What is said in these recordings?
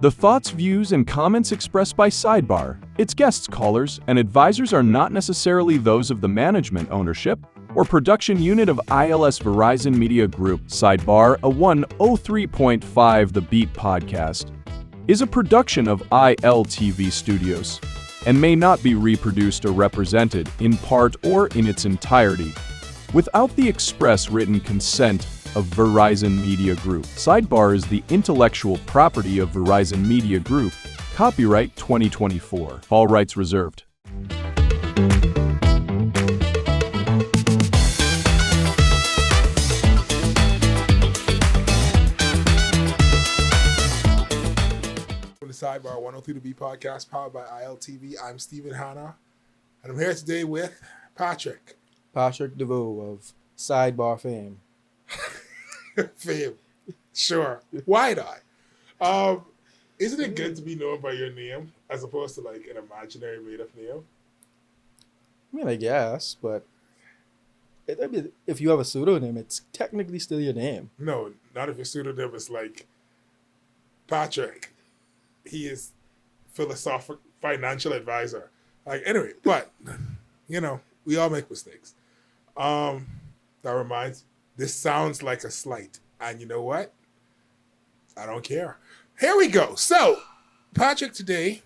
The thoughts, views, and comments expressed by Sidebar, its guests, callers, and advisors are not necessarily those of the management, ownership, or production unit of ILS Verizon Media Group. Sidebar, a 103.5 The Beat podcast, is a production of ILTV Studios and may not be reproduced or represented, in part or in its entirety, without the express written consent of Verizon Media Group. Sidebar is the intellectual property of Verizon Media Group. Copyright 2024. All rights reserved. From the Sidebar 103 to Be podcast powered by ILTV, I'm Stephen Hanna, and I'm here today with Patrick. Patrick DeVoe of Sidebar fame. Fame. Sure. Why not? Isn't it good to be known by your name as opposed to like an imaginary made-up name? I mean, I guess, but if you have a pseudonym, it's technically still your name. No, not if your pseudonym is like Patrick. He is philosophic financial advisor. Like anyway, but you know, we all make mistakes. That reminds. This sounds like a slight. And you know what? I don't care. Here we go. So, Patrick, today,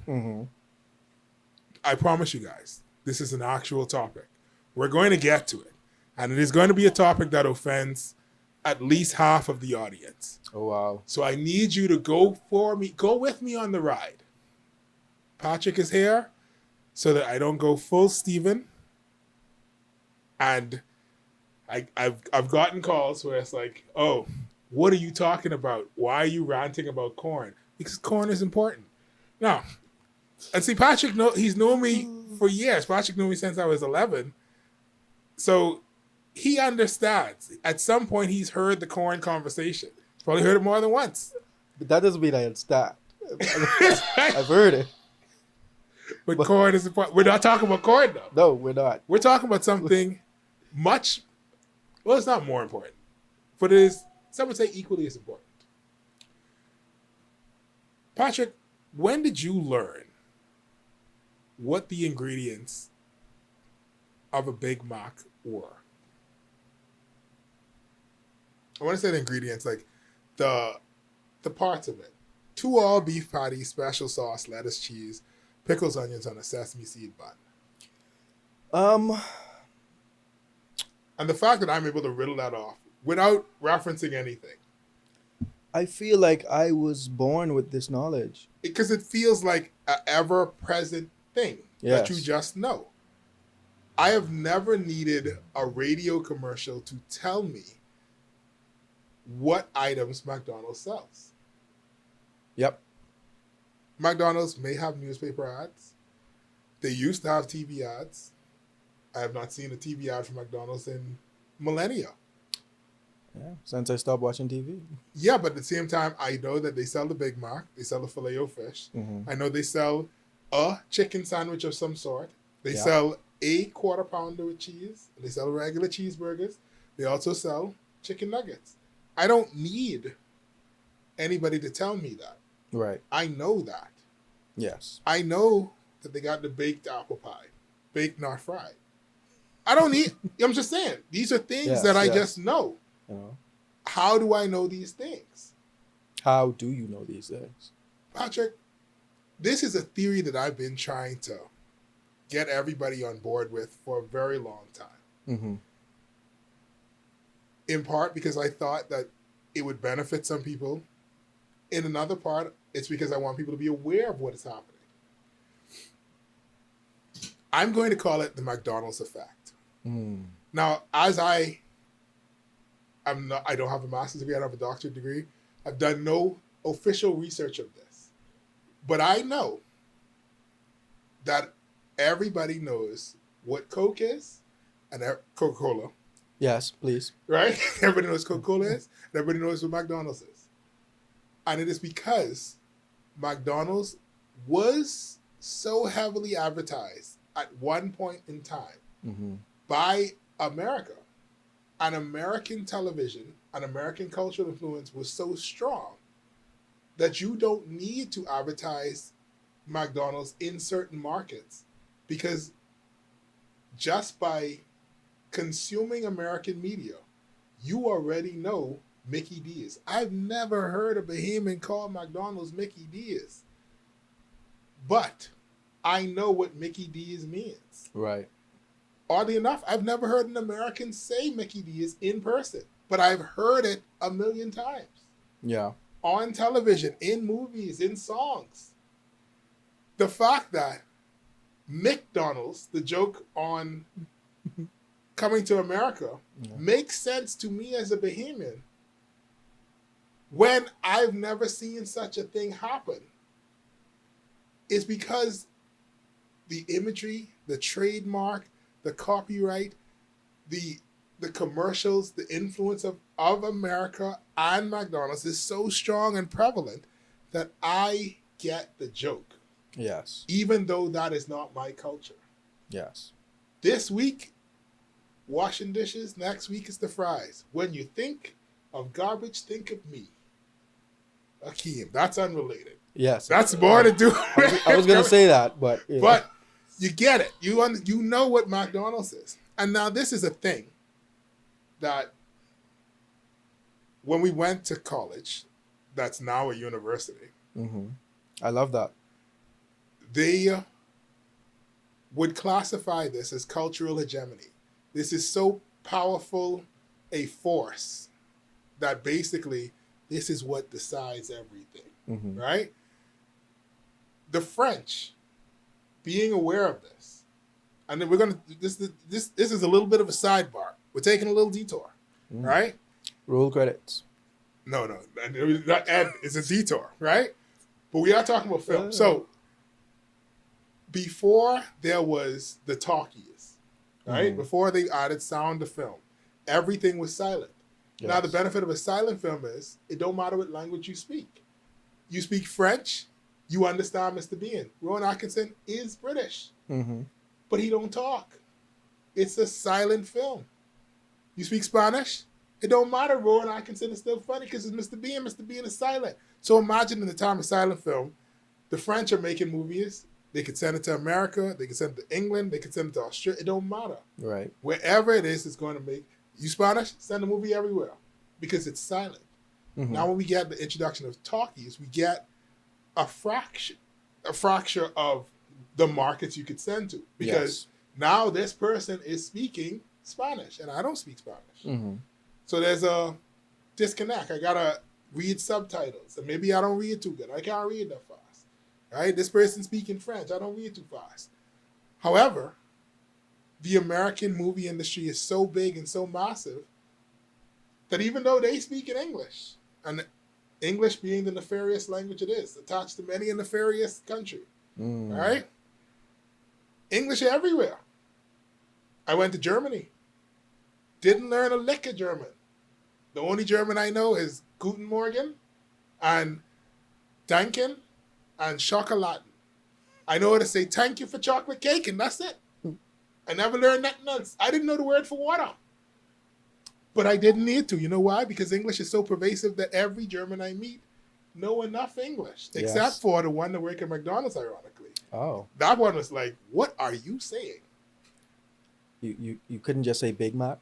I promise you guys, this is an actual topic. We're going to get to it. And it is going to be a topic that offends at least half of the audience. Oh, wow. So I need you to go with me on the ride. Patrick is here so that I don't go full Steven. And I've gotten calls where it's like, oh, what are you talking about? Why are you ranting about corn? Because corn is important. Now, and see, Patrick, he's known me for years. Patrick knew me since I was 11. So he understands. At some point, he's heard the corn conversation. He's probably heard it more than once. But that doesn't mean I understand. I've heard it. But corn is important. We're not talking about corn, though. No, we're not. We're talking about something much. Well, it's not more important, but it is, some would say, equally as important. Patrick, when did you learn what the ingredients of a Big Mac were? I want to say the ingredients, like the parts of it. 2 all-beef patties, special sauce, lettuce, cheese, pickles, onions on a sesame seed bun. And the fact that I'm able to riddle that off without referencing anything. I feel like I was born with this knowledge. Because it feels like an ever-present thing that you just know. I have never needed a radio commercial to tell me what items McDonald's sells. Yep. McDonald's may have newspaper ads. They used to have TV ads. I have not seen a TV ad for McDonald's in millennia. Yeah, since I stopped watching TV. Yeah, but at the same time, I know that they sell the Big Mac. They sell the Filet-O-Fish. I know they sell a chicken sandwich of some sort. They sell a quarter pounder with cheese. They sell regular cheeseburgers. They also sell chicken nuggets. I don't need anybody to tell me that. Right. I know that. Yes. I know that they got the baked apple pie. Baked, not fried. I don't need, I'm just saying, these are things that I just know. How do I know these things? How do you know these things? Patrick, this is a theory that I've been trying to get everybody on board with for a very long time. In part because I thought that it would benefit some people. In another part, it's because I want people to be aware of what is happening. I'm going to call it the McDonald's effect. Now, as I don't have a master's degree, I don't have a doctorate degree. I've done no official research of this. But I know that everybody knows what Coke is and Coca-Cola. Yes, please. Right? Everybody knows Coca-Cola is, and everybody knows what McDonald's is. And it is because McDonald's was so heavily advertised at one point in time by America. And American television and American cultural influence was so strong that you don't need to advertise McDonald's in certain markets, because just by consuming American media, you already know Mickey D's. I've never heard a Bahamian call McDonald's Mickey D's, but I know what Mickey D's means. Right. Oddly enough, I've never heard an American say Mickey D's in person, but I've heard it a million times. Yeah. On television, in movies, in songs. The fact that McDonald's, the joke on Coming to America, makes sense to me as a Bahamian when I've never seen such a thing happen, is because the imagery, the trademark, the copyright, the commercials, the influence of America and McDonald's is so strong and prevalent that I get the joke. Yes. Even though that is not my culture. Yes. This week, washing dishes. Next week is the fries. When you think of garbage, think of me. Akeem, that's unrelated. Yes. That's more to do. I was going to say that, but... But you get it. You know what McDonald's is. And now this is a thing that when we went to college, that's now a university. Mm-hmm. I love that. They would classify this as cultural hegemony. This is so powerful a force that basically this is what decides everything, right? The French, being aware of this, and then we're gonna this is a little bit of a sidebar. We're taking a little detour, right? Roll credits. No, that Ed is a detour, right? But we are talking about film. So before there was the talkies, right? Before they added sound to film, everything was silent. Yes. Now the benefit of a silent film is it don't matter what language you speak. You speak French, you understand Mr. Bean. Rowan Atkinson is British, but he don't talk. It's a silent film. You speak Spanish, it don't matter. Rowan Atkinson is still funny because it's Mr. Bean. Mr. Bean is silent. So imagine in the time of silent film, the French are making movies. They could send it to America. They could send it to England. They could send it to Australia. It don't matter. Right. Wherever it is, it's going to make... You Spanish? Send a movie everywhere because it's silent. Now when we get the introduction of talkies, we get a fracture of the markets you could send to. Because now this person is speaking Spanish and I don't speak Spanish. So there's a disconnect. I got to read subtitles and maybe I don't read too good. I can't read that fast. Right? This person speaking French. I don't read too fast. However, the American movie industry is so big and so massive that even though they speak in English, and English being the nefarious language it is, attached to many a nefarious country, right? English everywhere. I went to Germany. Didn't learn a lick of German. The only German I know is Guten Morgen and Danken and Schokoladen. I know how to say thank you for chocolate cake and that's it. I never learned nothing else. I didn't know the word for water. But I didn't need to. You know why? Because English is so pervasive that every German I meet know enough English. Except for the one that worked at McDonald's, ironically. Oh. That one was like, what are you saying? You couldn't just say Big Mac?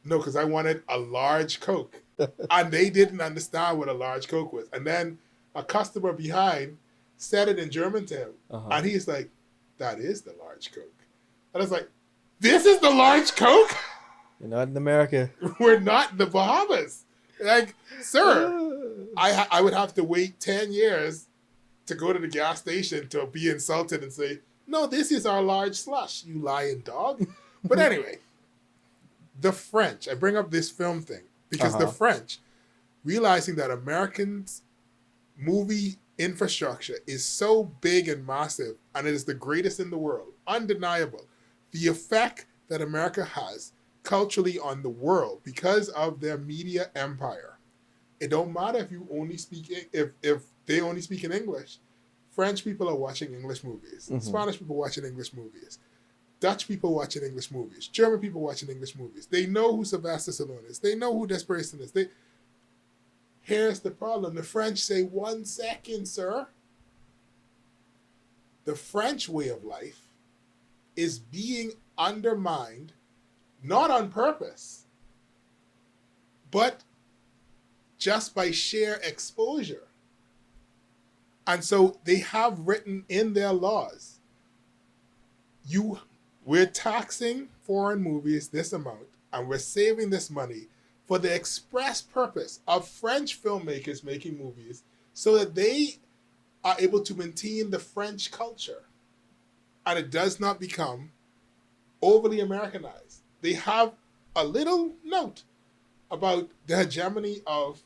No, because I wanted a large Coke. And they didn't understand what a large Coke was. And then a customer behind said it in German to him. And he's like, that is the large Coke. And I was like, this is the large Coke? You're not in America. We're not in the Bahamas. Like, sir, I would have to wait 10 years to go to the gas station to be insulted and say, no, this is our large slush, you lying dog. But anyway, the French, I bring up this film thing because the French, realizing that Americans' movie infrastructure is so big and massive, and it is the greatest in the world, undeniable. The effect that America has culturally on the world because of their media empire. It don't matter if you only speak, if they only speak in English. French people are watching English movies. Spanish people watching English movies. Dutch people watching English movies. German people watching English movies. They know who Sylvester Stallone is. They know who this person is. Here's the problem. The French say, 1 second, sir. The French way of life is being undermined, not on purpose, but just by sheer exposure. And so they have written in their laws, we're taxing foreign movies this amount, and we're saving this money for the express purpose of French filmmakers making movies so that they are able to maintain the French culture and it does not become overly Americanized. They have a little note about the hegemony of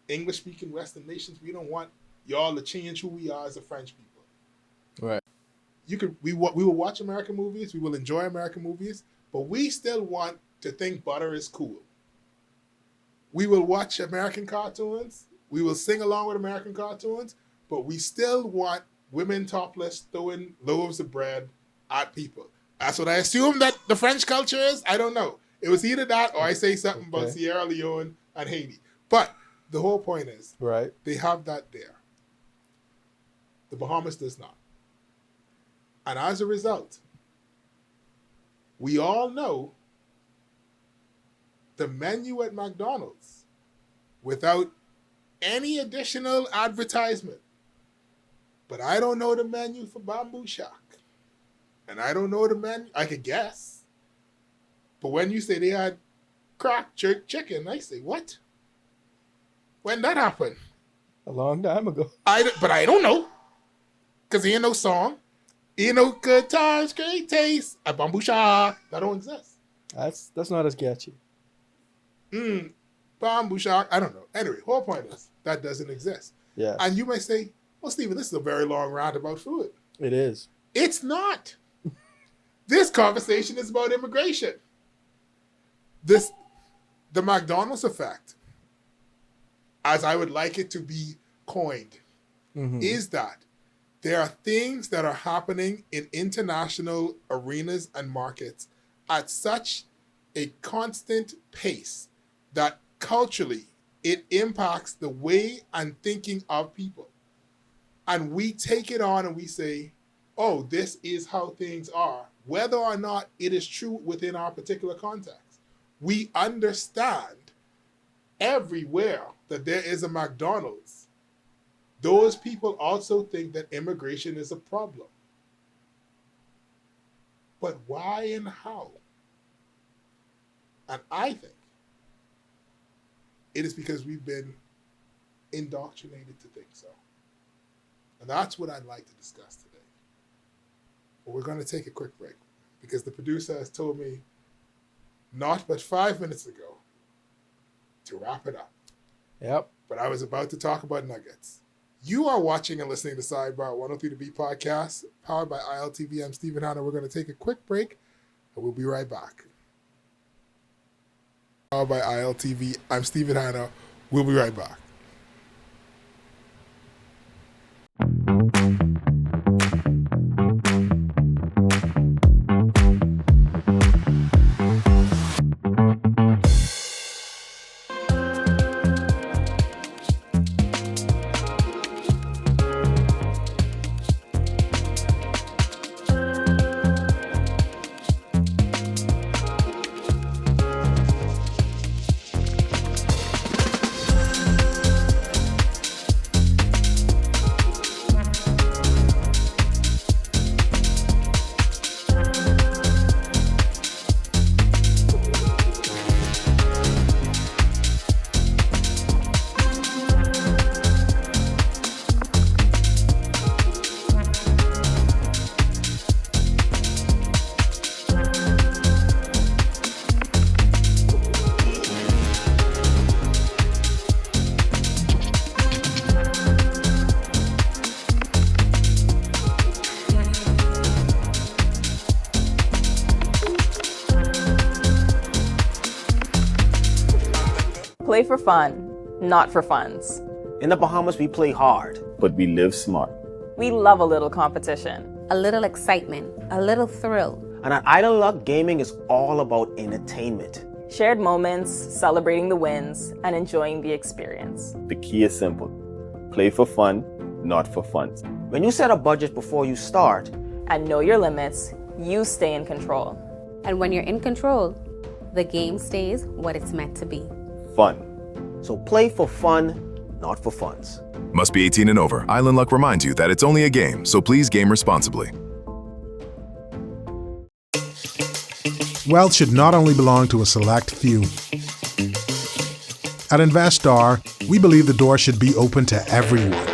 English-speaking Western nations. We don't want y'all to change who we are as a French people. Right. We will watch American movies, we will enjoy American movies, but we still want to think butter is cool. We will watch American cartoons, we will sing along with American cartoons, but we still want women topless throwing loaves of bread at people. That's what I assume that the French culture is. I don't know. It was either that or I say something about Sierra Leone and Haiti. But the whole point is, right, they have that there. The Bahamas does not. And as a result, we all know the menu at McDonald's, without any additional advertisement. But I don't know the menu for Bamboo Shack. And I don't know the menu. I could guess. But when you say they had crack jerk chicken, I say, what? When that happened? A long time ago. But I don't know. Because there ain't no song. Ain't no good times, great taste. At Bamboo Shack. That don't exist. That's not as catchy. Bamboo Shack. I don't know. Anyway, whole point is that doesn't exist. Yeah. And you may say, well, Stephen, this is a very long rant about food. It is. It's not. This conversation is about immigration. The McDonald's effect, as I would like it to be coined, is that there are things that are happening in international arenas and markets at such a constant pace that culturally it impacts the way and thinking of people. And we take it on and we say, oh, this is how things are, whether or not it is true within our particular context. We understand everywhere that there is a McDonald's. Those people also think that immigration is a problem. But why and how? And I think it is because we've been indoctrinated to think so. And that's what I'd like to discuss today. But we're going to take a quick break because the producer has told me not but 5 minutes ago to wrap it up. Yep. But I was about to talk about nuggets. You are watching and listening to Sidebar 103 The Beat Podcast, powered by ILTV. I'm Stephen Hanna. We're going to take a quick break, and we'll be right back. Powered by ILTV. I'm Stephen Hanna. We'll be right back. Play for fun, not for funds. In the Bahamas, we play hard, but we live smart. We love a little competition. A little excitement, a little thrill. And at Idle Luck, gaming is all about entertainment. Shared moments, celebrating the wins, and enjoying the experience. The key is simple. Play for fun, not for funds. When you set a budget before you start, And know your limits, you stay in control. And when you're in control, the game stays what it's meant to be. Fun. so play for fun, not for funds. Must be 18 and over. Island Luck reminds you that it's only a game, so please game responsibly. Wealth should not only belong to a select few. At InvestStar, we believe the door should be open to everyone.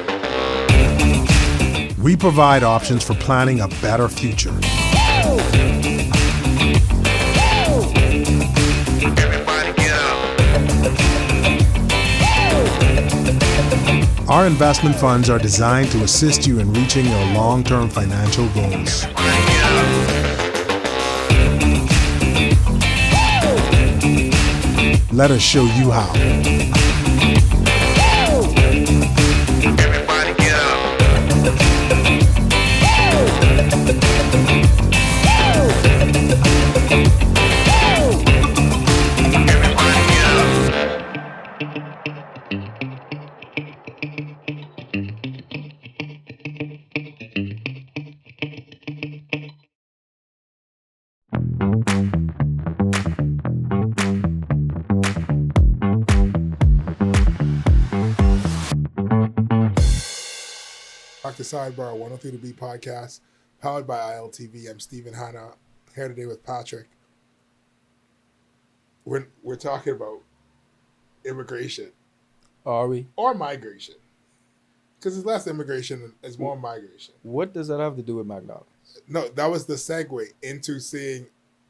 We provide options for planning a better future. Our investment funds are designed to assist you in reaching your long-term financial goals. Let us show you how. Back to Sidebar, 103 to Beat podcast, powered by ILTV. I'm Stephen Hanna, here today with Patrick. We're talking about immigration. Are we? Or migration. Because it's less immigration and it's more migration. What does that have to do with McDonald's? No, that was the segue into seeing.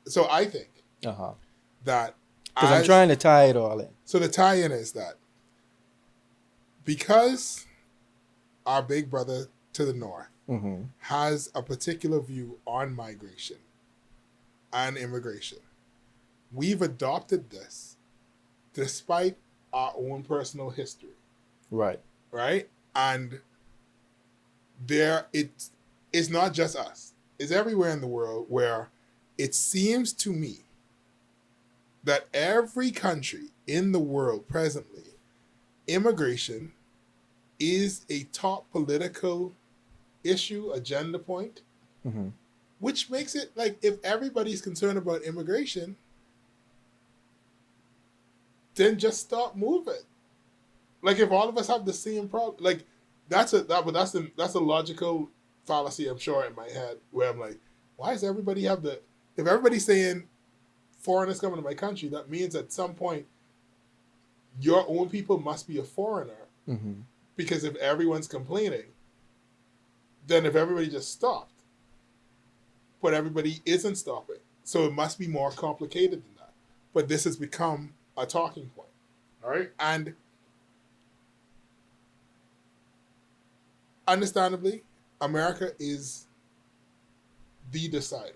So I think that. Because I'm trying to tie it all in. So the tie-in is that because our big brother to the north has a particular view on migration and immigration, we've adopted this despite our own personal history. Right. Right? And it's not just us. It's everywhere in the world where it seems to me that every country in the world presently, immigration is a top political issue, agenda point, which makes it like if everybody's concerned about immigration, then just stop moving. Like if all of us have the same problem, like that's a logical fallacy, I'm sure, in my head, where I'm like, why does everybody have if everybody's saying foreigners coming to my country, that means at some point your own people must be a foreigner. Because if everyone's complaining, then if everybody just stopped, but everybody isn't stopping. So it must be more complicated than that. But this has become a talking point. All right? And understandably, America is the decider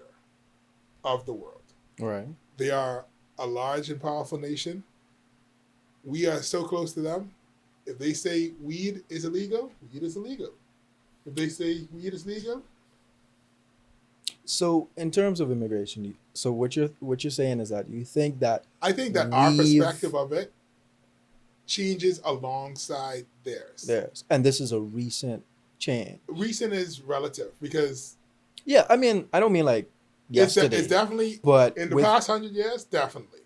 of the world. Right. They are a large and powerful nation. We are so close to them. If they say weed is illegal, weed is illegal. If they say weed is legal. So in terms of immigration, so what you're saying is that you think that I think that our perspective of it changes alongside theirs. And this is a recent change. Recent is relative because yeah, I mean, I don't mean like yesterday. It's definitely, but in the past 100 years, definitely.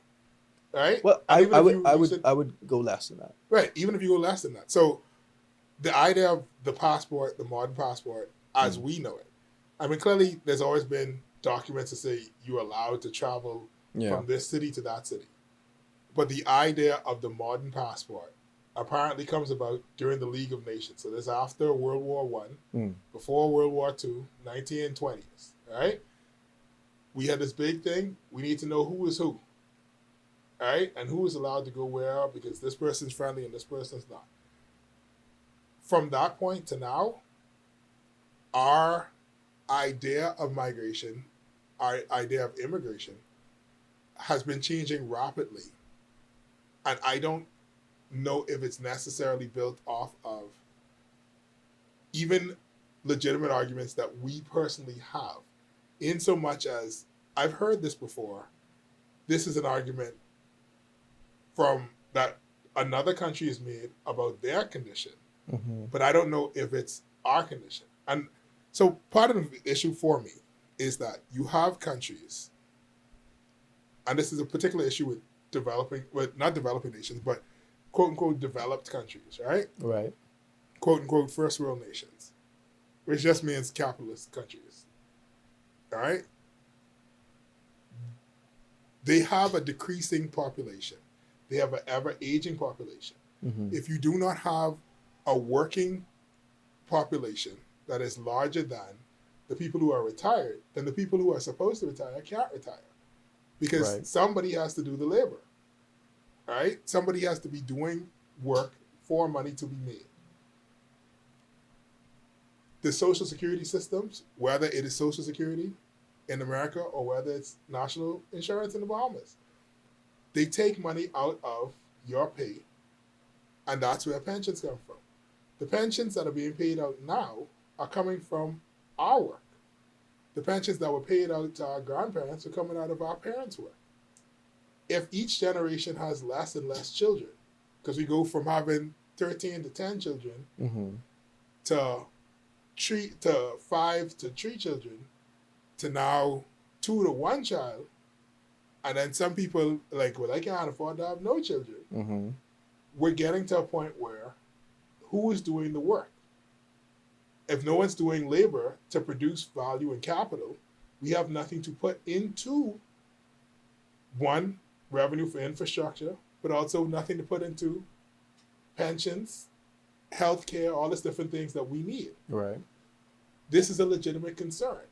Right? Well, I would go less than that. Right, even if you go less than that. So the idea of the passport, the modern passport, as we know it, I mean, clearly there's always been documents that say you're allowed to travel from this city to that city. But the idea of the modern passport apparently comes about during the League of Nations. So this is after World War I, before World War II, 1920s, right? We had this big thing. We need to know who is who. All right, and who is allowed to go where because this person's friendly and this person's not. From that point to now, our idea of migration, our idea of immigration, has been changing rapidly. And I don't know if it's necessarily built off of even legitimate arguments that we personally have, in so much as I've heard this before. This is an argument from that another country is made about their condition, but I don't know if it's our condition. And so part of the issue for me is that you have countries, and this is a particular issue with not developing nations, but quote unquote developed countries, right? Right. Quote unquote first world nations, which just means capitalist countries. All right? They have a decreasing population. They have an ever-aging population. If you do not have a working population that is larger than the people who are retired, then the people who are supposed to retire can't retire. Because somebody has to do the labor. Right? Somebody has to be doing work for money to be made. The social security systems, whether it is social security in America or whether it's national insurance in the Bahamas, they take money out of your pay, and that's where pensions come from. The pensions that are being paid out now are coming from our work. The pensions that were paid out to our grandparents are coming out of our parents' work. If each generation has less and less children, because we go from having 13 to 10 children to 5 to 3 children to now 2 to 1 child, and then some people like, well, I can't afford to have no children. We're getting to a point where who is doing the work? If no one's doing labor to produce value and capital, we have nothing to put into, one, revenue for infrastructure, but also nothing to put into pensions, healthcare, all these different things that we need. Right. This is a legitimate concern.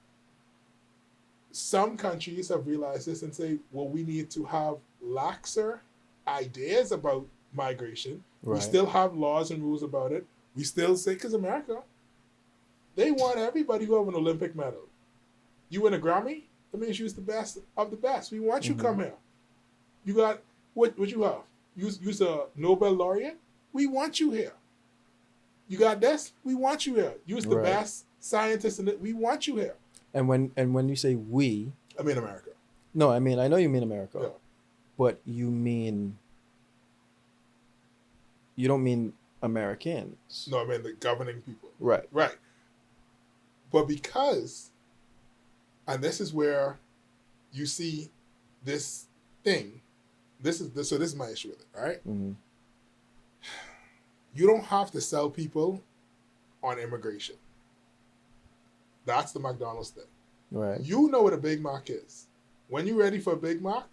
Some countries have realized this and say, well, we need to have laxer ideas about migration. We still have laws and rules about it. We still say, because America, they want everybody who have an Olympic medal. You win a Grammy, that means you're the best of the best. We want you to come here. You got, what you have? You're a Nobel laureate? We want you here. You got this? We want you here. You're the best scientist in it. We want you here. And when you say we, I mean America. No, I know you mean America. Yeah. But you don't mean Americans. No, I mean the governing people. Right. Right. But because, and this is where you see this thing, this is my issue with it, all right? You don't have to sell people on immigration. That's the McDonald's thing. Right. You know what a Big Mac is. When you're ready for a Big Mac,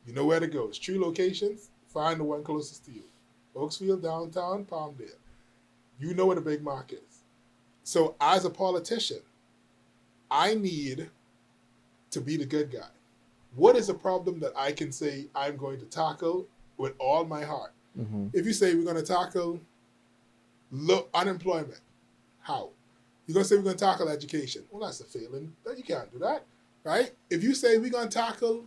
you know where to go. It's 3 locations. Find the one closest to you. Oaksfield, downtown, Palmdale. You know what a Big Mac is. So as a politician, I need to be the good guy. What is a problem that I can say I'm going to tackle with all my heart? If you say we're going to tackle unemployment, how? You're going to say we're going to tackle education. Well, that's a failing. You can't do that, right? If you say we're going to tackle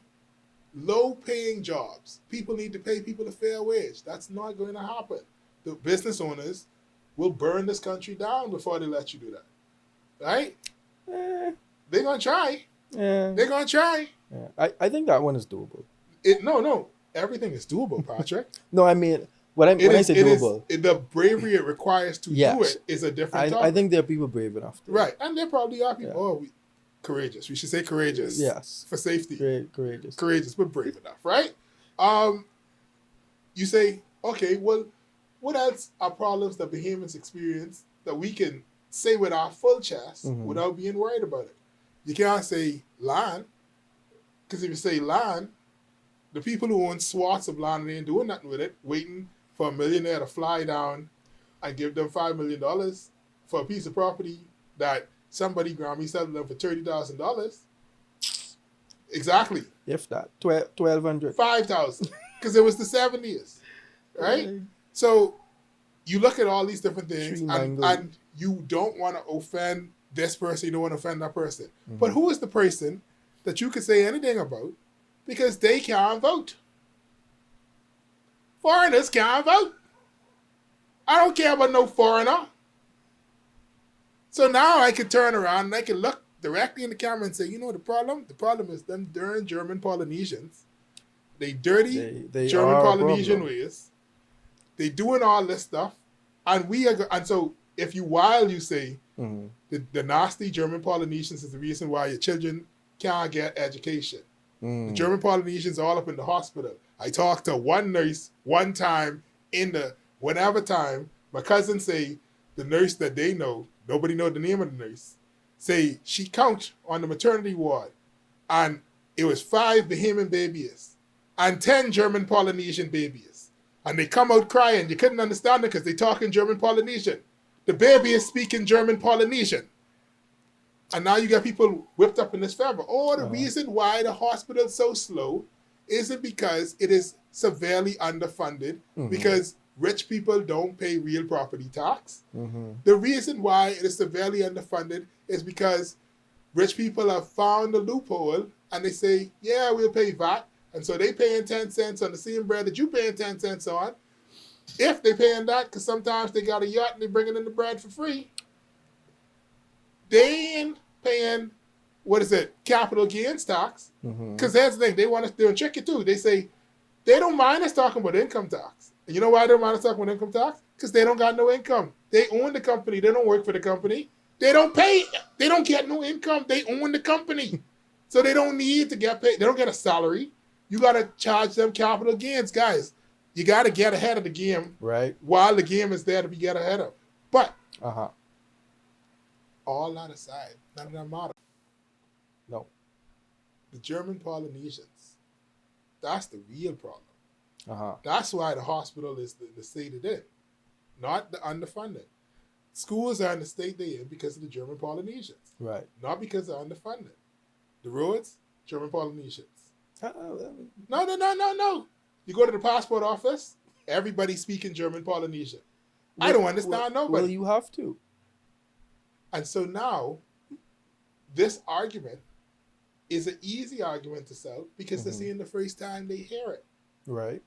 low-paying jobs, people need to pay people a fair wage. That's not going to happen. The business owners will burn this country down before they let you do that, right? They're going to try. They're going to try. Yeah. I think that one is doable. No. Everything is doable, Patrick. No, I mean, when I say doable, the bravery it requires to do it is a different topic. I think there are people brave enough. Right. And there probably are people, courageous. We should say courageous. Yes. For safety. Courageous. Courageous, but brave enough, right? You say, okay, well, what else are problems that Bahamians experience that we can say with our full chest without being worried about it? You can't say land, because if you say land, the people who own swaths of land and they ain't doing nothing with it, waiting for a millionaire to fly down and give them $5 million for a piece of property that somebody Grammy sold them for $30,000. Exactly. If that, 1,200. 5,000, because it was the 70s, right? So you look at all these different things, and you don't want to offend this person, you don't want to offend that person. But who is the person that you could say anything about because they can't vote? Foreigners can't vote. I don't care about no foreigner. So now I can turn around and I can look directly in the camera and say, you know the problem? The problem is them darn German Polynesians. They dirty They German are a Polynesian problem. ways. They doing all this stuff, and and so if you say the nasty German Polynesians is the reason why your children can't get education. The German Polynesians all up in the hospital. I talked to one nurse one time in the whatever time. My cousin say the nurse that they know, nobody know the name of the nurse, say she count on the maternity ward, and it was 5 Bahamian babies and 10 German Polynesian babies. And they come out crying. You couldn't understand it because they talk in German Polynesian. The baby is speaking German Polynesian. And now you got people whipped up in this fever. Oh, the reason why the hospital is so slow isn't because it is severely underfunded, because rich people don't pay real property tax. The reason why it is severely underfunded is because rich people have found a loophole and they say, yeah, we'll pay VAT. And so they paying 10 cents on the same bread that you paying 10 cents on. If they paying that, because sometimes they got a yacht and they bringing in the bread for free, they ain't paying, capital gains tax. Because that's the thing, they want us to trick you too. They say, they don't mind us talking about income tax. And you know why they don't mind us talking about income tax? Because they don't got no income. They own the company. They don't work for the company. They don't pay. They don't get no income. They own the company. So they don't need to get paid. They don't get a salary. You got to charge them capital gains. Guys, you got to get ahead of the game while the game is there to be get ahead of. But all that aside, none of that matter. No. The German Polynesians, that's the real problem. That's why the hospital is the state it in, not the underfunding. Schools are in the state they're in because of the German Polynesians. Right. Not because they're underfunded. The roads, German Polynesians. No. You go to the passport office, everybody speaking German Polynesian. I don't understand nobody. Well, you have to. And so now, this argument is an easy argument to sell because they're seeing the first time they hear it. Right.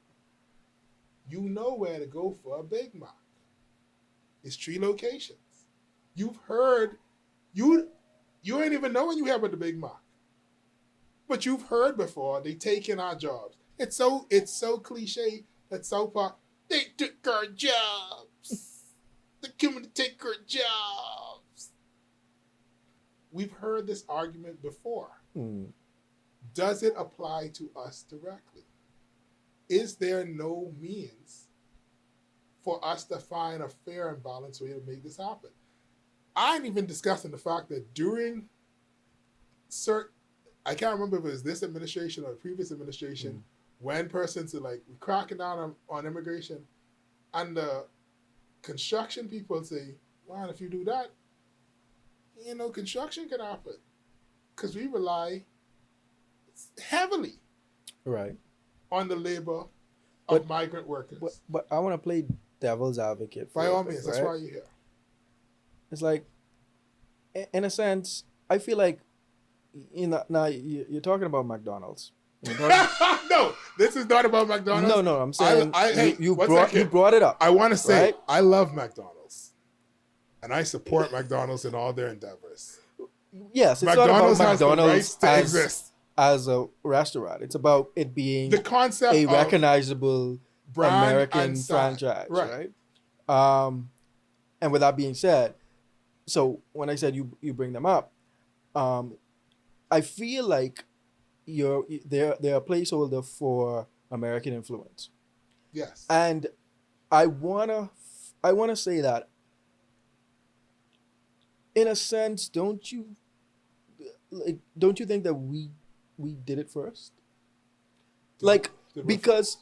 You know where to go for a Big Mac. It's 3 locations. You've heard, you ain't even know when you have at the Big Mac. But you've heard before, they taking our jobs. It's so cliche that South Park, they took our jobs. They're coming to take our jobs. We've heard this argument before. Does it apply to us directly? Is there no means for us to find a fair and balanced way to make this happen? I ain't even discussing the fact that during I can't remember if it was this administration or the previous administration, when persons are like cracking down on immigration, and the construction people say, well, if you do that, construction can happen. Because we rely heavily on the labor of migrant workers. But I want to play devil's advocate. By all means, that's why you're here. It's like, in a sense, I feel like, now you're talking about McDonald's. No, this is not about McDonald's. No, I'm saying you you brought it up. I want to say I love McDonald's, and I support McDonald's in all their endeavors. Yes, it's McDonald's not about has McDonald's the rights to exist as a restaurant. It's about it being the concept a of recognizable brand American and sign. franchise, Right? And with that being said, so when I said you bring them up, I feel like they're a placeholder for American influence. Yes. And I wanna say that, in a sense, don't you think that we did it first? Because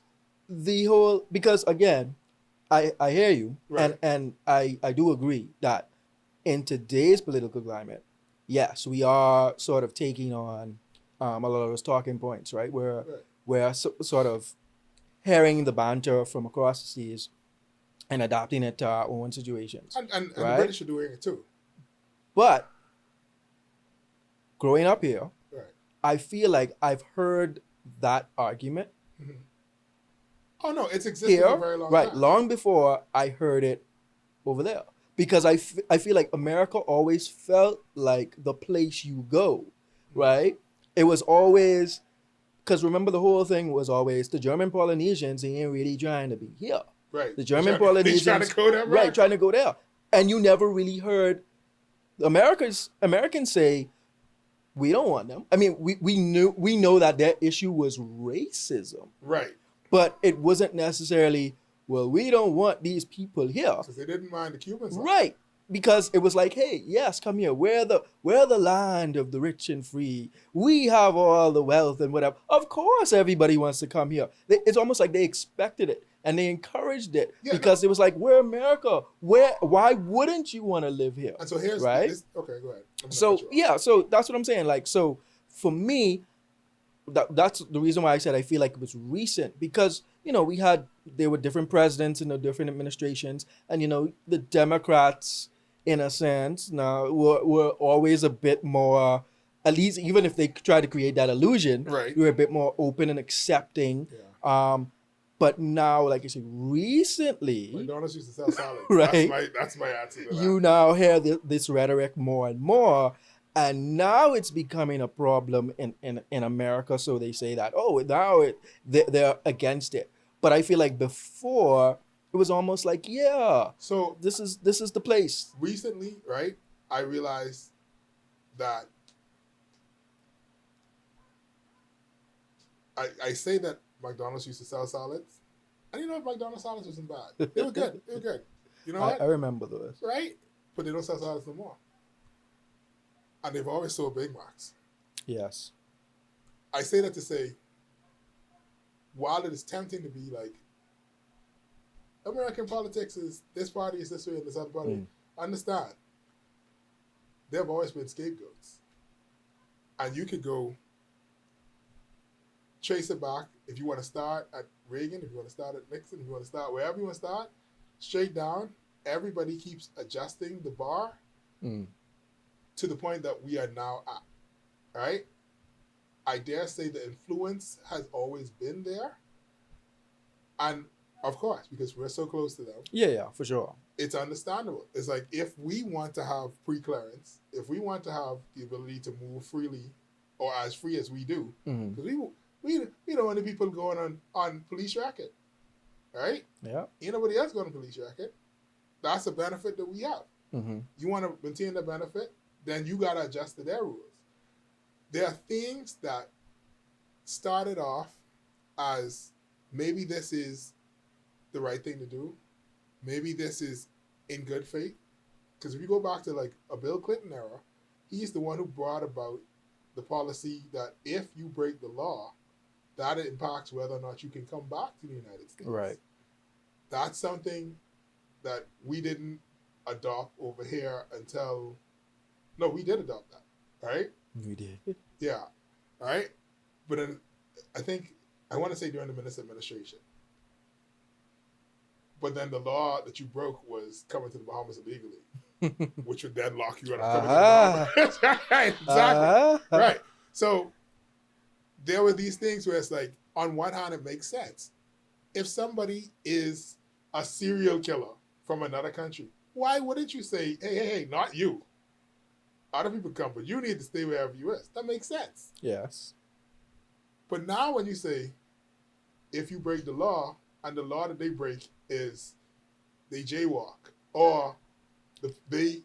again, I hear you, and I do agree that in today's political climate, yes, we are sort of taking on a lot of those talking points, right? We're sort of hearing the banter from across the seas and adapting it to our own situations. And the British are doing it too. But growing up here, I feel like I've heard that argument. Oh no, it's existed for a very long time. Long before I heard it over there. Because I feel like America always felt like the place you go, right? It was always because remember the whole thing was always the German Polynesians ain't really trying to be here. Right. The German Polynesians trying to go there, right, trying to go there. And you never really heard Americans say, we don't want them. I mean, we know that their issue was racism. Right. But it wasn't necessarily, well, we don't want these people here. Because they didn't mind the Cubans. Right. Because it was like, hey, yes, come here. We're the land of the rich and free. We have all the wealth and whatever. Of course, everybody wants to come here. It's almost like they expected it and they encouraged it because it was like, we're America. Why wouldn't you want to live here? And so here's right. Okay, go ahead. So that's what I'm saying. Like, so for me, that's the reason why I said I feel like it was recent because there were different presidents in the different administrations, and the Democrats, in a sense, now were always a bit more, at least even if they try to create that illusion, right, we were a bit more open and accepting. Yeah. But now, like I said, recently, McDonald's used to sell salads. Right? That's my answer to that. You now hear this rhetoric more and more, and now it's becoming a problem in America. So they say that, they're against it. But I feel like before it was almost like, so this is the place. Recently, right, I realized that I say that McDonald's used to sell salads, and McDonald's salads wasn't bad. They were good. They were good. You know what? I remember those. Right? But they don't sell salads no more. And they've always sold Big Macs. Yes. I say that to say, while it is tempting to be like, American politics is this party is this way and this other party, understand, there have always been scapegoats. And you could go trace it back if you want to start at Reagan, if you want to start at Nixon, if you want to start wherever you want to start, straight down, everybody keeps adjusting the bar to the point that we are now at, right? I dare say the influence has always been there. And of course, because we're so close to them. Yeah, for sure. It's understandable. It's like if we want to have pre-clearance, if we want to have the ability to move freely or as free as we do, because we don't want the people going on police racket, right? Yeah. Ain't nobody else going on police racket. That's a benefit that we have. You want to maintain the benefit, then you got to adjust to their rules. There are things that started off as maybe this is the right thing to do. Maybe this is in good faith. Because if you go back to like a Bill Clinton era, he's the one who brought about the policy that if you break the law, that impacts whether or not you can come back to the United States. Right. That's something that we didn't adopt over here until... No, we did adopt that, right? We did. Yeah, right? But then I want to say during the Minutes administration. But then the law that you broke was coming to the Bahamas illegally, which would then lock you out of coming to the Bahamas. Right, exactly. Right. So there were these things where it's like, on one hand, it makes sense. If somebody is a serial killer from another country, why wouldn't you say, hey, not you? Other people come, but you need to stay wherever you is. That makes sense. Yes. But now when you say, if you break the law, and the law that they break is they jaywalk, or they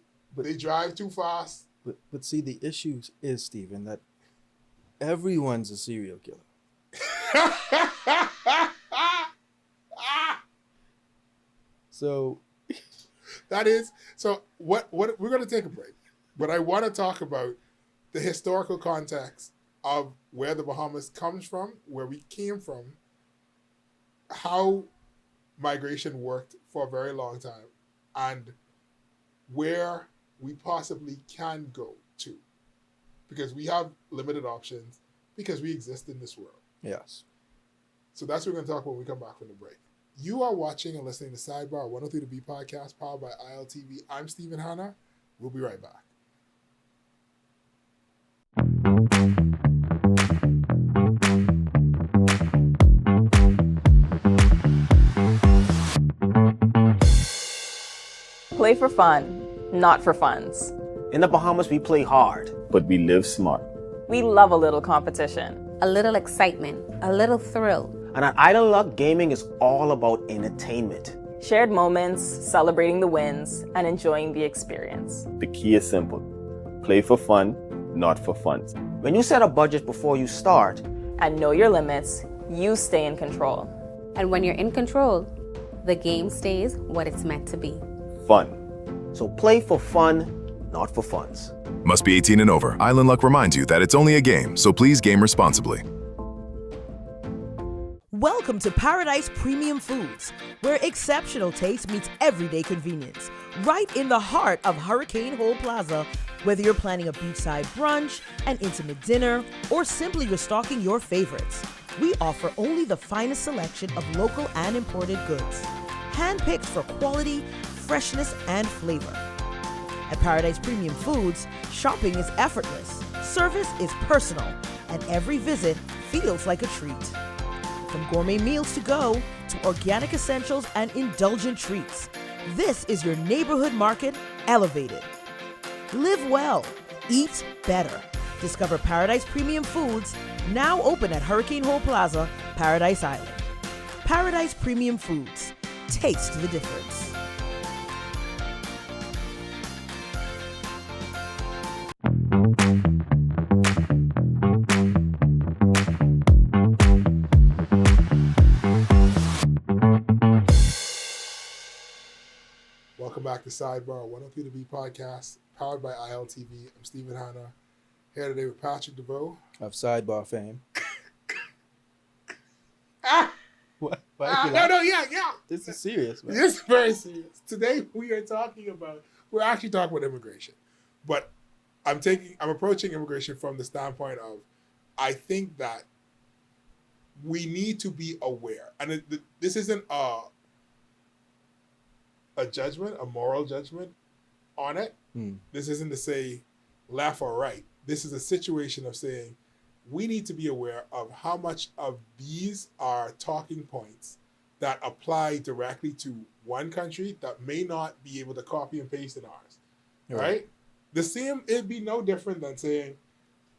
drive too fast. But see, the issue is, Stephen, that everyone's a serial killer. So that is, so what we're going to take a break. But I want to talk about the historical context of where the Bahamas comes from, where we came from, how migration worked for a very long time, and where we possibly can go to. Because we have limited options, because we exist in this world. Yes. So that's what we're going to talk about when we come back from the break. You are watching and listening to Sidebar 103 The Beat podcast, powered by ILTV. I'm Stephen Hanna. We'll be right back. Play for fun, not for funds. In the Bahamas, we play hard. But we live smart. We love a little competition. a little excitement, a little thrill. And at Island Luck, gaming is all about entertainment. Shared moments, celebrating the wins, and enjoying the experience. The key is simple. Play for fun, not for funds. When you set a budget before you start, And know your limits, you stay in control. And when you're in control, the game stays what it's meant to be. Fun. so play for fun, not for funds. Must be 18 and over. Island Luck reminds you that it's only a game, so please game responsibly. Welcome to Paradise Premium Foods, where exceptional taste meets everyday convenience. Right in the heart of Hurricane Hole Plaza, whether you're planning a beachside brunch, an intimate dinner, or simply restocking your favorites, we offer only the finest selection of local and imported goods, handpicked for quality, freshness, and flavor. At Paradise Premium Foods, shopping is effortless, service is personal, and every visit feels like a treat. From gourmet meals to go to organic essentials and indulgent treats, this is your neighborhood market elevated. Live well, eat better. Discover Paradise Premium Foods, now open at Hurricane Hole Plaza, Paradise Island. Paradise Premium Foods, taste the difference. Welcome back to Sidebar, 103 to Be podcast, powered by ILTV. I'm Stephen Hanna, here today with Patrick DeVoe. Of Sidebar fame. What? Yeah. This is serious, man. This is very serious. Today we're actually talking about immigration. But I'm approaching immigration from the standpoint of, I think that we need to be aware. And this isn't a judgment, a moral judgment on it. This isn't to say left or right. This is a situation of saying we need to be aware of how much of these are talking points that apply directly to one country that may not be able to copy and paste in ours. Right? It'd be no different than saying,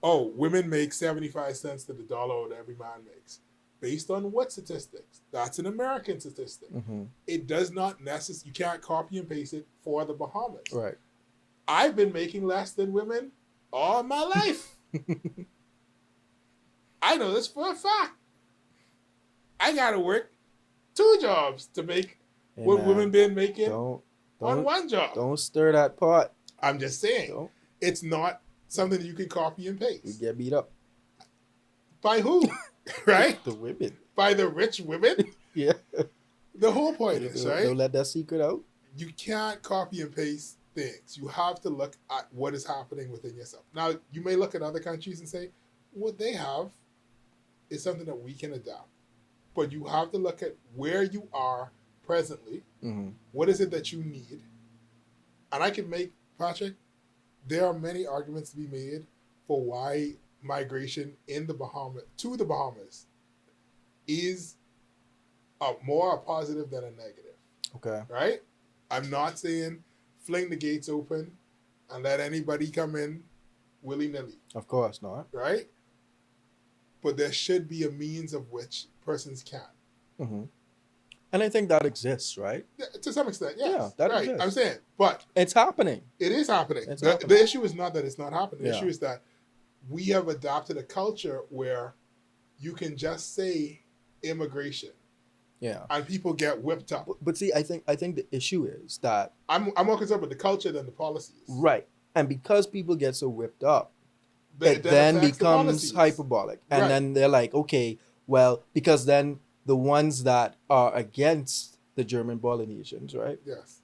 oh, women make 75 cents to the dollar that every man makes. Based on what statistics? That's an American statistic. Mm-hmm. It does not necessarily, you can't copy and paste it for the Bahamas. Right. I've been making less than women all my life. I know this for a fact. I got to work 2 jobs to make what women been making on one job. Don't stir that pot. I'm just saying. It's not something that you can copy and paste. You get beat up. By who? Right? The women. By the rich women? Yeah. The whole point is, right? Don't let that secret out. You can't copy and paste things. You have to look at what is happening within yourself. Now, you may look at other countries and say, what they have is something that we can adapt. But you have to look at where you are presently. Mm-hmm. What is it that you need? And I can make, Patrick, there are many arguments to be made for why migration to the Bahamas is more a positive than a negative. Okay. Right? I'm not saying fling the gates open and let anybody come in willy-nilly. Of course not. Right? But there should be a means of which persons can. Mm-hmm. And I think that exists, right? Yeah, to some extent, yes. Yeah, that right. exists. I'm saying, but it's happening. It is happening. It's The happening. issue is not that it's not happening. The issue is that we have adopted a culture where you can just say immigration. Yeah. And people get whipped up. But see, I think the issue is that I'm more concerned with the culture than the policies. Right. And because people get so whipped up, it then becomes hyperbolic. And then they're like, okay, well, because then the ones that are against the German Polynesians, right? Yes.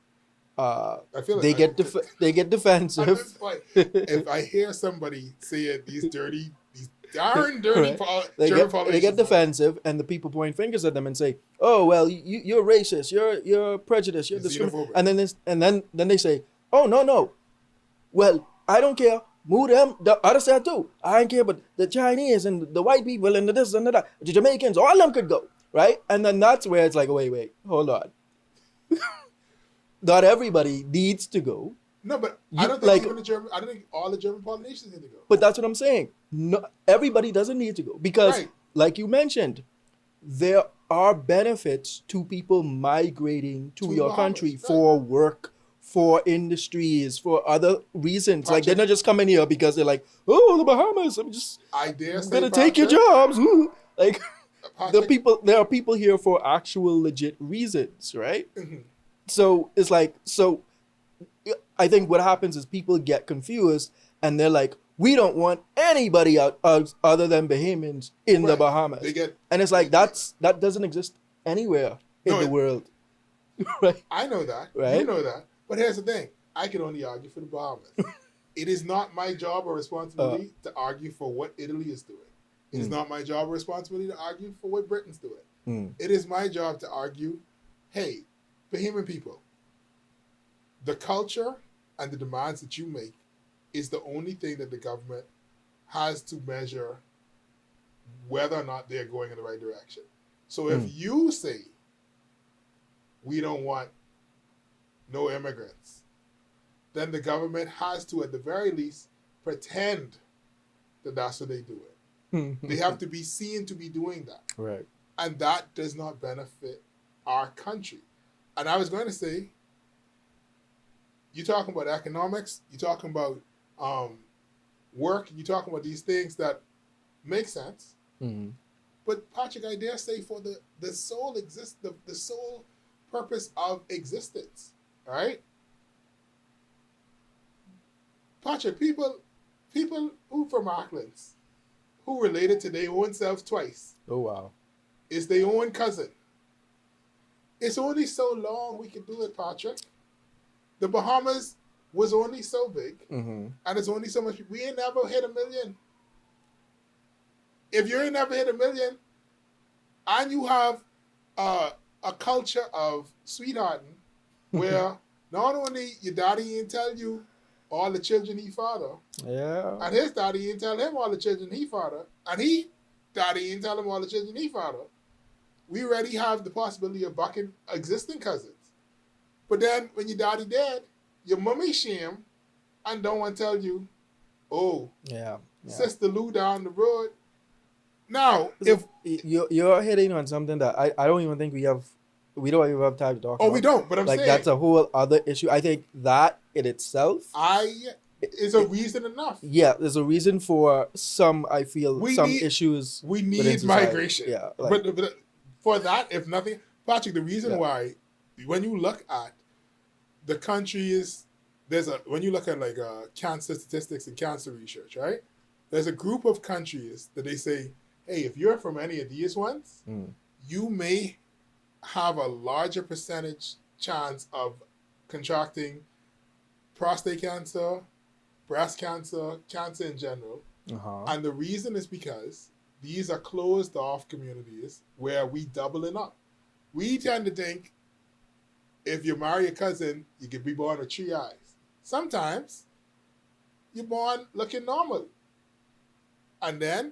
I feel they get defensive. If I hear somebody say these darn dirty German politicians, they get defensive, and the people point fingers at them and say, "Oh, well, you're racist, you're prejudiced, you're discriminating." And then they say, "Oh, no, well, I don't care. Move them, the other side too. I don't care, but the Chinese and the white people and the this and the that, the Jamaicans, all of them could go, right?" And then that's where it's like, wait, hold on. Not everybody needs to go. No, but I don't think even the German. I don't think all the German Polynesians need to go. But that's what I'm saying. No, everybody doesn't need to go because, Right. like you mentioned, there are benefits to people migrating to your Bahamas, country right. for work, for industries, for other reasons. Like they're not just coming here because they're like, oh, the Bahamas. I'm just I dare say, gonna take your Patrick, jobs. Ooh. Like Patrick, there are people here for actual legit reasons, right? Mhm. So it's like I think what happens is people get confused and they're like, we don't want anybody out other than Bahamians in the Right. Bahamas. And it's like that doesn't exist anywhere in the world. Right? I know that. Right? You know that. But here's the thing. I can only argue for the Bahamas. It is not my job or responsibility to argue for what Italy is doing. It is not my job or responsibility to argue for what Britain's doing. It is my job to argue, hey, Bahamian people, the culture and the demands that you make is the only thing that the government has to measure whether or not they're going in the right direction. So if you say we don't want no immigrants, then the government has to, at the very least, pretend that that's what they do it. They have to be seen to be doing that. Right. And that does not benefit our country. And I was going to say, you're talking about economics, you're talking about work, you're talking about these things that make sense. But Patrick, I dare say for the sole the sole purpose of existence, right? Patrick, people who from Auckland's, who related to their own selves twice. Oh wow. It's their own cousin. It's only so long we can do it, Patrick. The Bahamas was only so big, and it's only so much. We ain't never hit 1 million. If you ain't never hit 1 million, and you have a culture of sweethearting, where not only your daddy ain't tell you all the children he father, and his daddy ain't tell him all the children he father, and daddy ain't tell him all the children he father, we already have the possibility of bucking existing cousins. But then when your daddy dead, your mommy shame and don't want to tell you, oh, Sister Lou down the road. Now, if you're hitting on something that I don't even think we don't even have time to talk about. Oh, we don't, but I'm saying that's a whole other issue. I think that in itself is a reason enough. Yeah, there's a reason for some, I feel, issues. We need migration. Yeah. But for that, if nothing, Patrick, the reason why, when you look at the countries, when you look at like cancer statistics and cancer research, right? There's a group of countries that they say, hey, if you're from any of these ones, you may have a larger percentage chance of contracting prostate cancer, breast cancer, cancer in general. And the reason is because these are closed off communities where we doubling up. We tend to think if you marry a cousin, you could be born with 3 eyes. Sometimes you're born looking normal. And then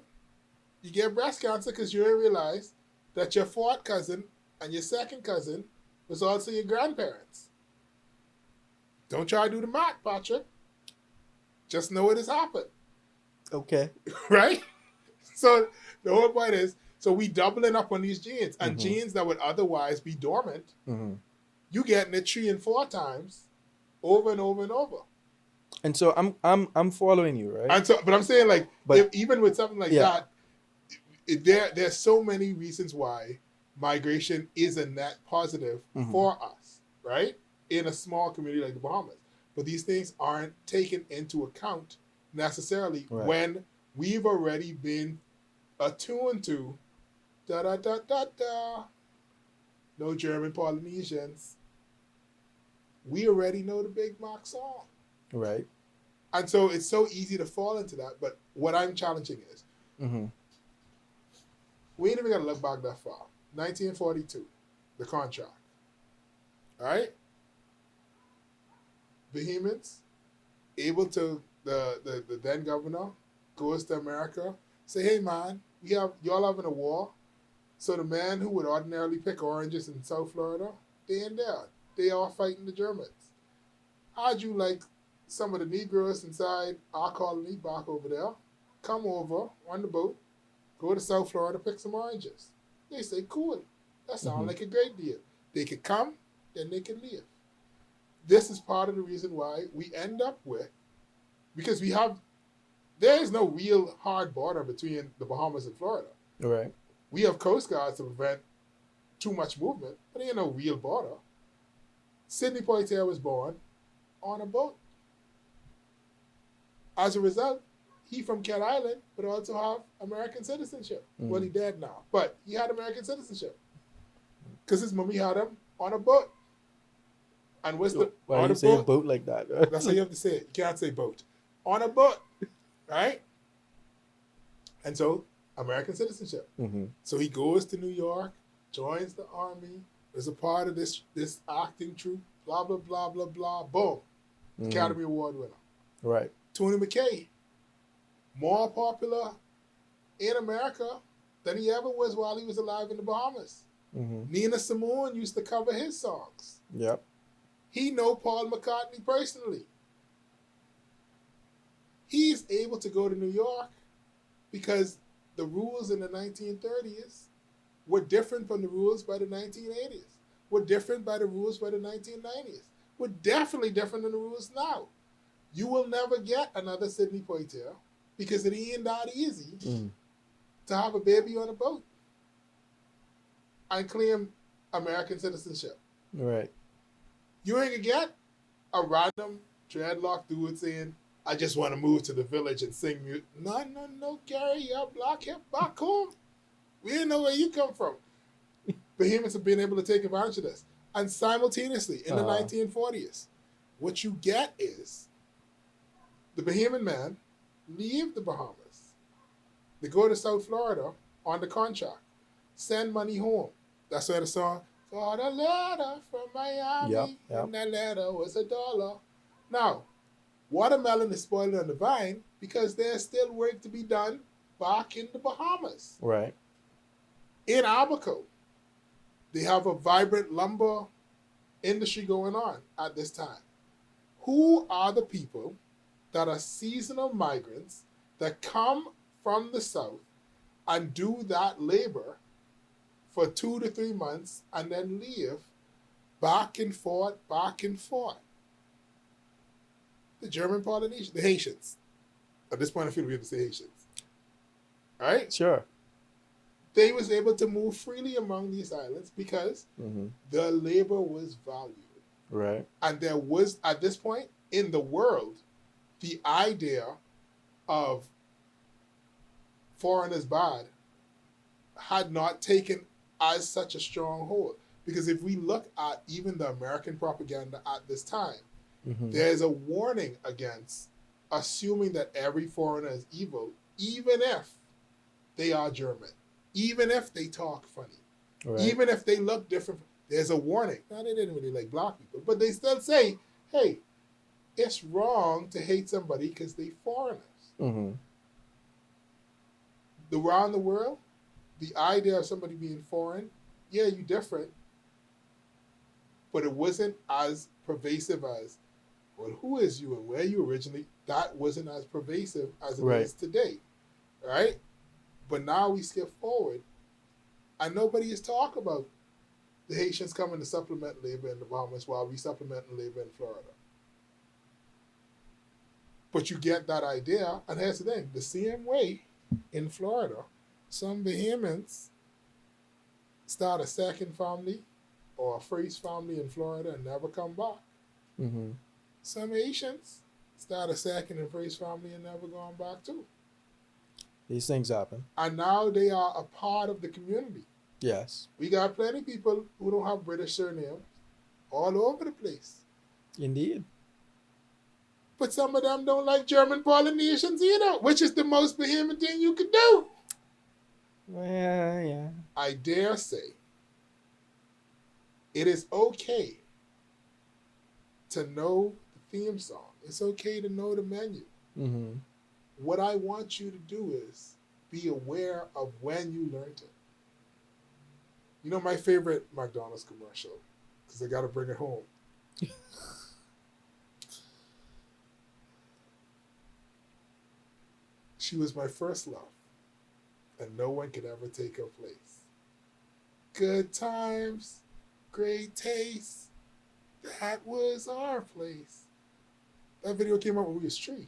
you get breast cancer because you realize that your fourth cousin and your second cousin was also your grandparents. Don't try to do the math, Patrick. Just know it has happened. Okay. Right? So the whole point is, so we doubling up on these genes. And genes that would otherwise be dormant, you getting it 3 and 4 times over and over and over. And so I'm following you, right? And so, but I'm saying, like, even with something like that, there's so many reasons why migration is a net positive for us, right? In a small community like the Bahamas. But these things aren't taken into account necessarily when we've already been attuned to no German Polynesians. We already know the Big Mac song. Right. And so it's so easy to fall into that. But what I'm challenging is, we ain't even got to look back that far. 1942, the contract. All right? Bahamians, able to, the then governor goes to America, say, hey man, y'all having a war. So the man who would ordinarily pick oranges in South Florida, they ain't there. They are fighting the Germans. How'd you like some of the Negroes inside our colony back over there come over on the boat, go to South Florida, pick some oranges. They say, cool. That sounds like a great deal. They could come, then they could leave. This is part of the reason why we end up with, because there is no real hard border between the Bahamas and Florida. Right. We have coast guards to prevent too much movement, but there ain't no real border. Sidney Poitier was born on a boat. As a result, he from Cat Island, but also have American citizenship. Well, he dead now, but he had American citizenship because his mommy had him on a boat. And what's the Why on do you a say boat? a boat like that? Right? That's how you have to say it. You can't say boat. On a boat, right? And so, American citizenship. So he goes to New York, joins the army, is a part of this acting troupe, blah, blah, blah, blah, blah, boom. Academy Award winner. Right. Tony McKay, more popular in America than he ever was while he was alive in the Bahamas. Nina Simone used to cover his songs. Yep. He know Paul McCartney personally. He's able to go to New York because the rules in the 1930s were different from the rules by the 1980s, were different by the rules by the 1990s, were definitely different than the rules now. You will never get another Sidney Poitier because it ain't that easy to have a baby on a boat and claim American citizenship. Right. You ain't gonna get a random dreadlock dude saying, I just want to move to the village and sing music. No, Gary, you're black hip back home. We didn't know where you come from. Bahamians have been able to take advantage of this. And simultaneously, in the 1940s, what you get is the Bahamian man leave the Bahamas. They go to South Florida on the contract, send money home. That's why the song, got a letter from Miami, and that letter was $1. Now, watermelon is spoiled on the vine because there's still work to be done back in the Bahamas. Right. In Abaco, they have a vibrant lumber industry going on at this time. Who are the people that are seasonal migrants that come from the South and do that labor for 2 to 3 months and then leave back and forth? The German Polynesians, the Haitians. At this point, I feel we have to say Haitians. All right? Sure. They was able to move freely among these islands because the labor was valued. Right. And there was, at this point in the world, the idea of foreigners bad had not taken as such a strong hold. Because if we look at even the American propaganda at this time, there's a warning against assuming that every foreigner is evil, even if they are German, even if they talk funny, even if they look different. There's a warning. Now, they didn't really like black people, but they still say, hey, it's wrong to hate somebody because they foreigners. Around the world, the idea of somebody being foreign, yeah, you different, but it wasn't as pervasive as, well, who is you and where you originally? That wasn't as pervasive as it is today, right? But now we skip forward, and nobody is talking about the Haitians coming to supplement labor in the Bahamas while we supplement labor in Florida. But you get that idea, and here's the thing: the same way in Florida, some Bahamians start a second family or a first family in Florida and never come back. Some Haitians start a second and first family and never gone back too. These things happen. And now they are a part of the community. Yes. We got plenty of people who don't have British surnames all over the place. Indeed. But some of them don't like German Polynesians either, which is the most Bahamian thing you could do. Well, yeah. I dare say it is okay to know the theme song. It's okay to know the menu. What I want you to do is be aware of when you learned it. You know my favorite McDonald's commercial, because I got to bring it home. She was my first love, and no one could ever take her place. Good times, great taste, that was our place. That video came out when we was 3.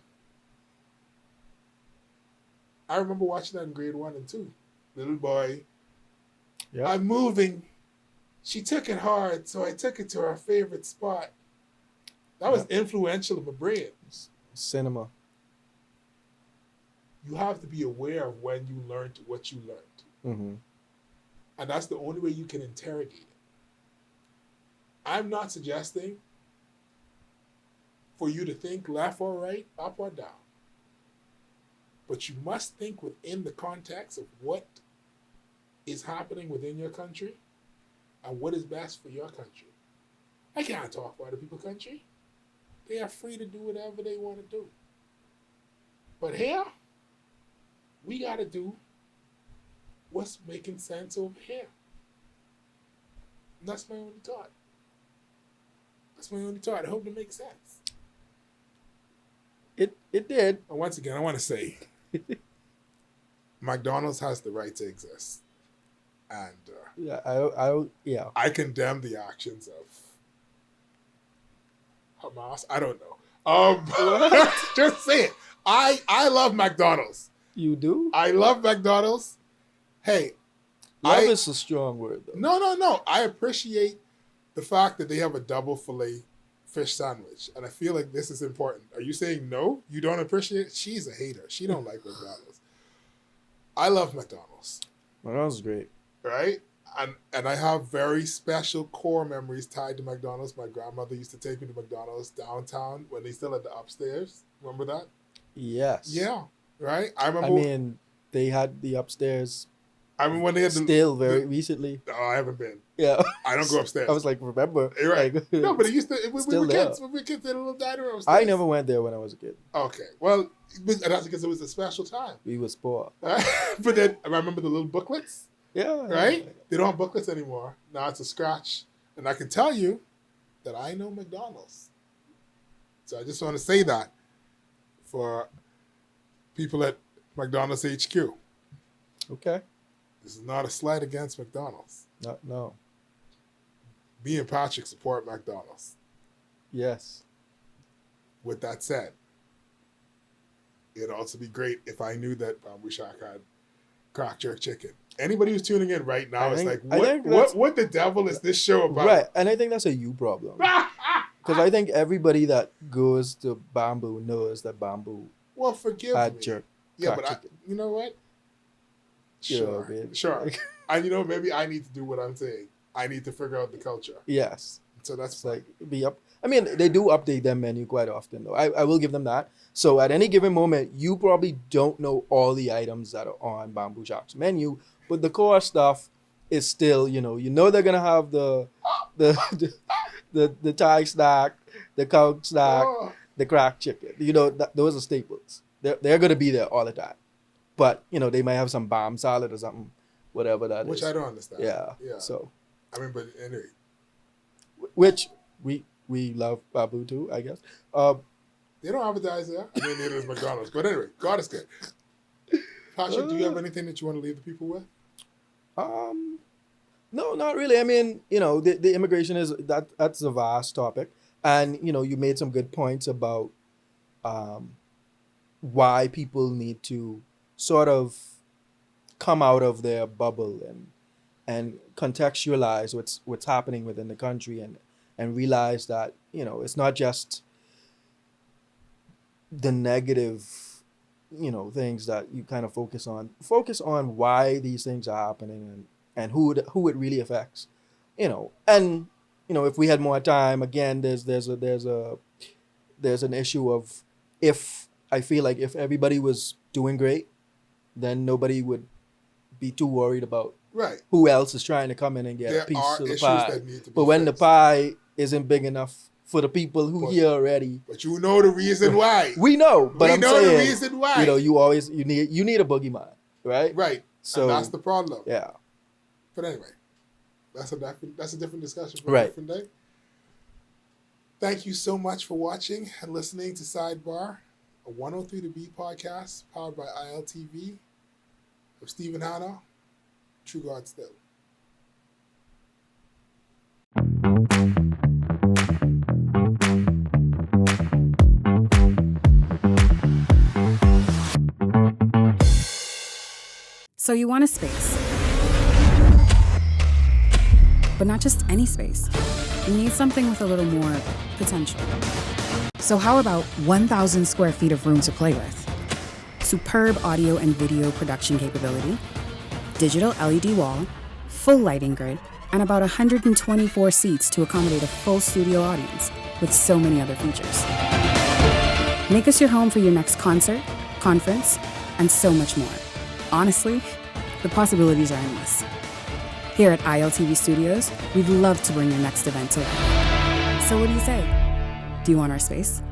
I remember watching that in grade 1 and 2. Little boy, Yeah. I'm moving. She took it hard, so I took it to her favorite spot. That was influential in my brain. Cinema. You have to be aware of when you learned what you learned. Mm-hmm. And that's the only way you can interrogate it. I'm not suggesting for you to think left or right, up or down. But you must think within the context of what is happening within your country and what is best for your country. I can't talk for other people's country. They are free to do whatever they want to do. But here, we got to do what's making sense over here. And that's my only thought. That's my only thought. I hope it makes sense. It did. And once again, I want to say, McDonald's has the right to exist. And yeah. I condemn the actions of Hamas. I don't know. Just say it. I love McDonald's. You do? I love McDonald's. Hey. Love is a strong word, though. No. I appreciate the fact that they have a double filet fish sandwich. And I feel like this is important. Are you saying no? You don't appreciate it? She's a hater. She don't like McDonald's. I love McDonald's. McDonald's is great. Right? And I have very special core memories tied to McDonald's. My grandmother used to take me to McDonald's downtown when they still had the upstairs. Remember that? Yes. Yeah. Right? I remember. I mean, they had the upstairs. I mean, when they had still very recently. Oh, I haven't been. Yeah. I don't go upstairs. I was like, remember? You're right. Like, no, but it used to. We were there. kids. When we were kids, they had a little dining room upstairs. I never went there when I was a kid. Okay. Well, and that's because it was a special time. We was poor. But then I remember the little booklets. Yeah. Right? They don't have booklets anymore. Now it's a scratch. And I can tell you that I know McDonald's. So I just want to say that for people at McDonald's HQ. Okay. This is not a slight against McDonald's. No. Me and Patrick support McDonald's. Yes. With that said, it'd also be great if I knew that Bamboo Shack had crack jerk chicken. Anybody who's tuning in right now is like, what the devil is this show about? Right, and I think that's a you problem. Because I think everybody that goes to Bamboo knows that Bamboo had jerk. Yeah, but you know what? Sure. And maybe I need to do what I'm saying. I need to figure out the culture. Yes. So that's like be up. I mean, they do update their menu quite often, though. I will give them that. So at any given moment, you probably don't know all the items that are on Bamboo Shack's menu, but the core stuff is still, they're gonna have the Thai snack, the cow snack, the cracked chicken. Those are staples. They're gonna be there all the time. But they might have some bomb salad or something, whatever that Which is. I don't understand. Yeah. So. I mean, but anyway. Which we love Babu too, I guess. They don't advertise there. I mean, neither does McDonald's. But anyway, God is good. Patrick, do you have anything that you want to leave the people with? No, not really. I mean, the immigration that's a vast topic, and you made some good points about why people need to sort of come out of their bubble and contextualize what's happening within the country and realize that it's not just the negative things that you kind of focus on why these things are happening and who it really affects, and if we had more time, again, there's an issue of if everybody was doing great, then nobody would be too worried about who else is trying to come in and get a piece of the pie. But when the pie isn't big enough for the people who here already. But you know the reason why. We know, but I'm saying, the reason why. You need a boogeyman, right? Right. So and that's the problem. Yeah. But anyway, that's a different discussion for a different day. Thank you so much for watching and listening to Sidebar. a 103 The Beat podcast powered by ILTV of Steve and Hanna, True God Still. So you want a space, but not just any space. You need something with a little more potential. So how about 1,000 square feet of room to play with? Superb audio and video production capability, digital LED wall, full lighting grid, and about 124 seats to accommodate a full studio audience with so many other features. Make us your home for your next concert, conference, and so much more. Honestly, the possibilities are endless. Here at ILTV Studios, we'd love to bring your next event to life. So what do you say? Do you want our space?